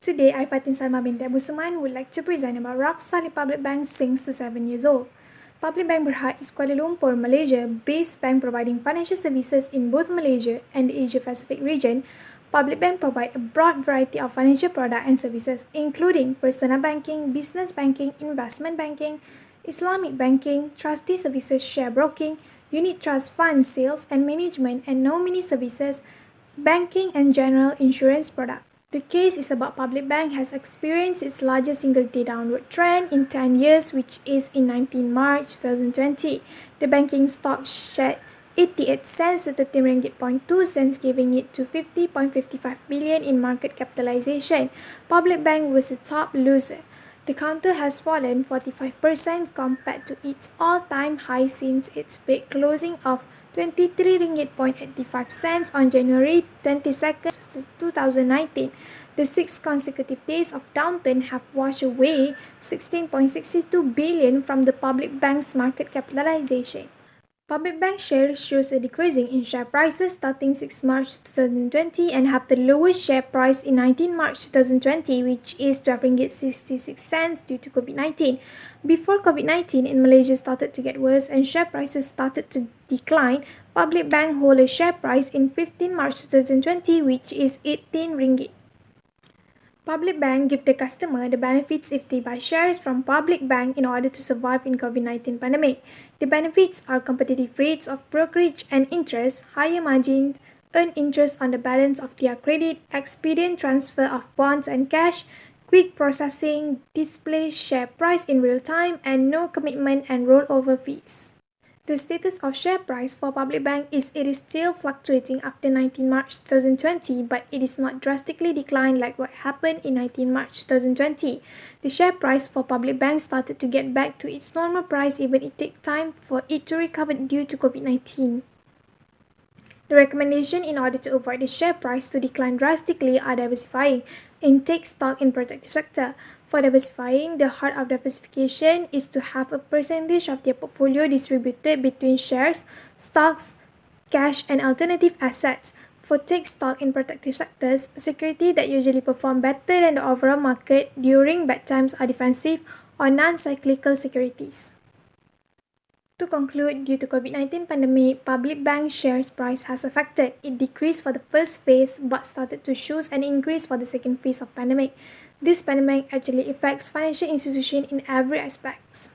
Today, I, Fatin Salma Binti Seman, would like to present about rock solid public bank since 7 years old. Public Bank Berhad is Kuala Lumpur, Malaysia-based bank providing financial services in both Malaysia and the Asia-Pacific region. Public Bank provide a broad variety of financial products and services, including personal banking, business banking, investment banking, Islamic banking, trustee services, share broking, unit trust fund sales and management, and nominee services, banking and general insurance products. The case is about Public Bank has experienced its largest single-day downward trend in 10 years, which is in 19 March 2020. The banking stock shed 88 cents to 13 ringgit.2 giving it to 50.55 billion in market capitalization. Public Bank was the top loser. The counter has fallen 45% compared to its all-time high since its peak closing of 23 ringgit.85 on January 22, 2019. The 6 consecutive days of downturn have washed away 16.62 billion from the public bank's market capitalization. Public bank shares shows a decreasing in share prices starting 6 March 2020 and have the lowest share price in 19 March 2020, which is 12 ringgit 66 cents due to COVID-19. Before COVID-19 in Malaysia started to get worse and share prices started to decline, Public Bank hold a share price in 15 March 2020, which is 18 ringgit. Public Bank give the customer the benefits if they buy shares from Public Bank in order to survive in COVID-19 pandemic. The benefits are competitive rates of brokerage and interest, higher margins, earn interest on the balance of their credit, expedient transfer of bonds and cash, quick processing, display share price in real time, and no commitment and rollover fees. The status of share price for Public Bank is it is still fluctuating after 19 March 2020, but it is not drastically declined like what happened in 19 March 2020. The share price for Public Bank started to get back to its normal price even it takes time for it to recover due to COVID-19. The recommendation in order to avoid the share price to decline drastically are diversifying and take stock in protective sector. For diversifying, the heart of diversification is to have a percentage of their portfolio distributed between shares, stocks, cash, and alternative assets. For take stock in protective sectors, securities that usually perform better than the overall market during bad times are defensive or non-cyclical securities. To conclude, due to COVID-19 pandemic, Public Bank shares price has affected. It decreased for the first phase but started to show an increase for the second phase of pandemic. This pandemic actually affects financial institutions in every aspect.